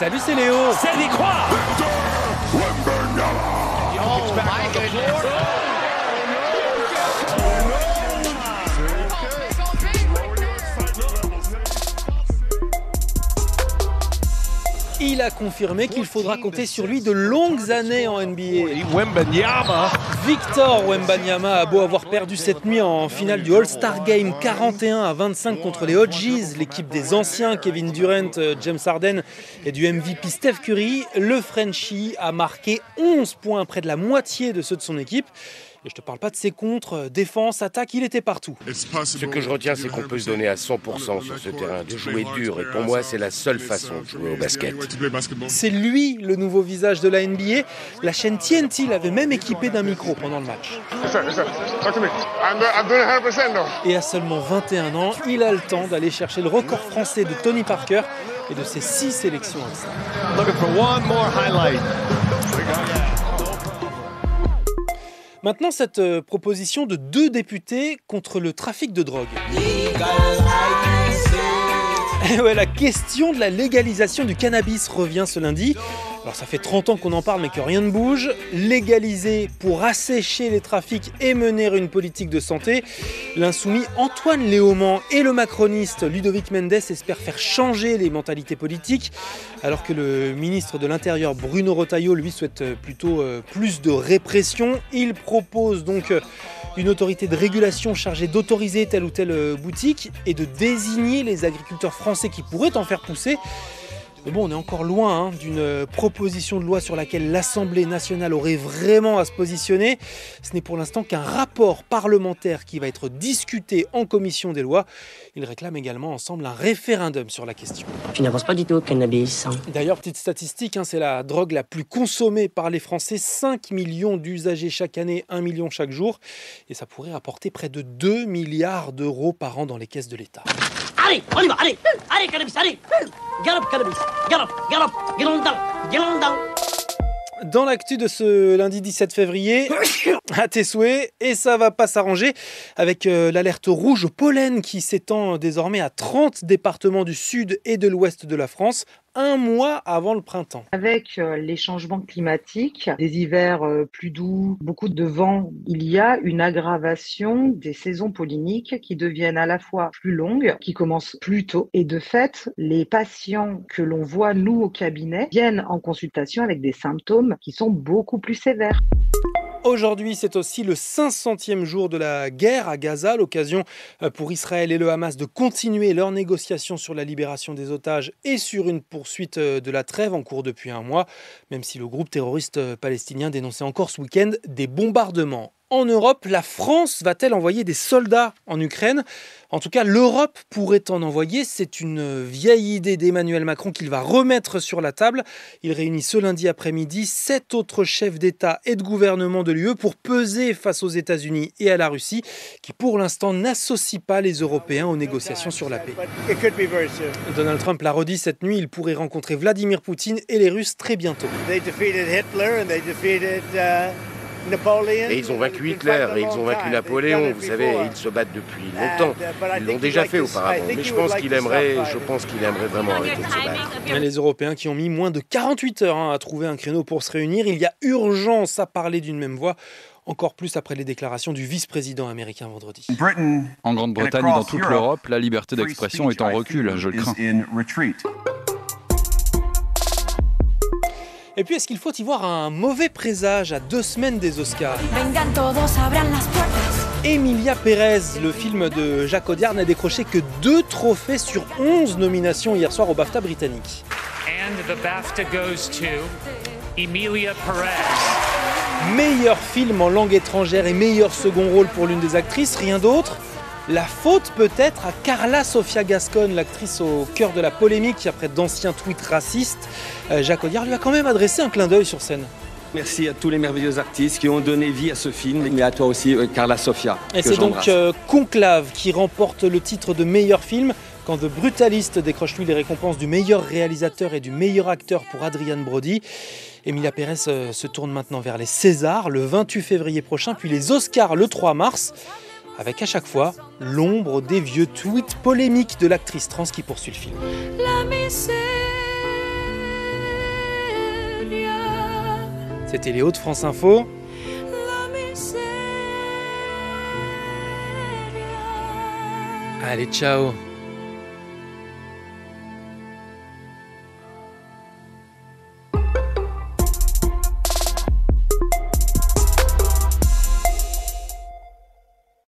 Salut, c'est Léo. C'est d'y croire. Il a confirmé qu'il faudra compter sur lui de longues années en NBA. Wembanyama. Victor Wembanyama a beau avoir perdu cette nuit en finale du All-Star Game 41-25 contre les OGs, l'équipe des anciens Kevin Durant, James Harden et du MVP Steph Curry, le Frenchie a marqué 11 points, près de la moitié de ceux de son équipe. Et je te parle pas de ses contres, défense, attaque, il était partout. Ce que je retiens, c'est qu'on peut se donner à 100% sur ce terrain, de jouer dur. Et pour moi, c'est la seule façon de jouer au basket. C'est lui le nouveau visage de la NBA. La chaîne TNT l'avait même équipé d'un micro pendant le match. Et à seulement 21 ans, il a le temps d'aller chercher le record français de Tony Parker et de ses 6 sélections All-Star. Maintenant, cette proposition de 2 députés contre le trafic de drogue. Et ouais, la question de la légalisation du cannabis revient ce lundi. Alors ça fait 30 ans qu'on en parle mais que rien ne bouge. Légaliser pour assécher les trafics et mener une politique de santé. L'insoumis Antoine Léaumont et le macroniste Ludovic Mendes espèrent faire changer les mentalités politiques, alors que le ministre de l'Intérieur Bruno Retailleau lui souhaite plutôt plus de répression. Il propose donc une autorité de régulation chargée d'autoriser telle ou telle boutique et de désigner les agriculteurs français qui pourraient en faire pousser. Mais bon, on est encore loin d'une proposition de loi sur laquelle l'Assemblée nationale aurait vraiment à se positionner. Ce n'est pour l'instant qu'un rapport parlementaire qui va être discuté en commission des lois. Ils réclament également ensemble un référendum sur la question. Tu n'avances pas du tout au cannabis. D'ailleurs, petite statistique, c'est la drogue la plus consommée par les Français. 5 millions d'usagers chaque année, 1 million chaque jour. Et ça pourrait rapporter près de 2 milliards d'euros par an dans les caisses de l'État. Allez, on y va, allez, cannabis, allez, galop, cannabis, galop, get on down. Dans l'actu de ce lundi 17 février, à tes souhaits, et ça va pas s'arranger avec l'alerte rouge au pollen qui s'étend désormais à 30 départements du sud et de l'ouest de la France, un mois avant le printemps. Avec les changements climatiques, des hivers plus doux, beaucoup de vent, il y a une aggravation des saisons polliniques qui deviennent à la fois plus longues, qui commencent plus tôt. Et de fait, les patients que l'on voit, nous, au cabinet, viennent en consultation avec des symptômes qui sont beaucoup plus sévères. Aujourd'hui, c'est aussi le 500e jour de la guerre à Gaza, l'occasion pour Israël et le Hamas de continuer leurs négociations sur la libération des otages et sur une poursuite de la trêve en cours depuis un mois, même si le groupe terroriste palestinien dénonçait encore ce week-end des bombardements. En Europe, la France va-t-elle envoyer des soldats en Ukraine ? En tout cas, l'Europe pourrait en envoyer. C'est une vieille idée d'Emmanuel Macron qu'il va remettre sur la table. Il réunit ce lundi après-midi 7 autres chefs d'État et de gouvernement de l'UE pour peser face aux États-Unis et à la Russie, qui pour l'instant n'associent pas les Européens aux négociations sur la paix. Donald Trump l'a redit cette nuit, il pourrait rencontrer Vladimir Poutine et les Russes très bientôt. Et ils ont vaincu Hitler, et ils ont vaincu Napoléon, vous savez, ils se battent depuis longtemps. Ils l'ont déjà fait auparavant, mais je pense qu'il aimerait vraiment arrêter de se battre. Les Européens qui ont mis moins de 48 heures à trouver un créneau pour se réunir, il y a urgence à parler d'une même voix. Encore plus après les déclarations du vice-président américain vendredi. En Grande-Bretagne et dans toute l'Europe, la liberté d'expression est en recul, je le crains. Et puis, est-ce qu'il faut y voir un mauvais présage à 2 semaines des Oscars ? Emilia Pérez, le film de Jacques Audiard, n'a décroché que 2 trophées sur 11 nominations hier soir au BAFTA britannique. And the BAFTA goes to Emilia Pérez. Meilleur film en langue étrangère et meilleur second rôle pour l'une des actrices, rien d'autre. La faute peut-être à Carla Sofia Gascon, l'actrice au cœur de la polémique après d'anciens tweets racistes. Jacques Audiard lui a quand même adressé un clin d'œil sur scène. Merci à tous les merveilleux artistes qui ont donné vie à ce film, mais à toi aussi, Carla Sofia. Et c'est donc Conclave qui remporte le titre de meilleur film, quand The Brutalist décroche lui les récompenses du meilleur réalisateur et du meilleur acteur pour Adrian Brody. Emilia Pérez se tourne maintenant vers les Césars le 28 février prochain, puis les Oscars le 3 mars. Avec à chaque fois l'ombre des vieux tweets polémiques de l'actrice trans qui poursuit le film. La misère C'était Léo de France Info. Allez, ciao.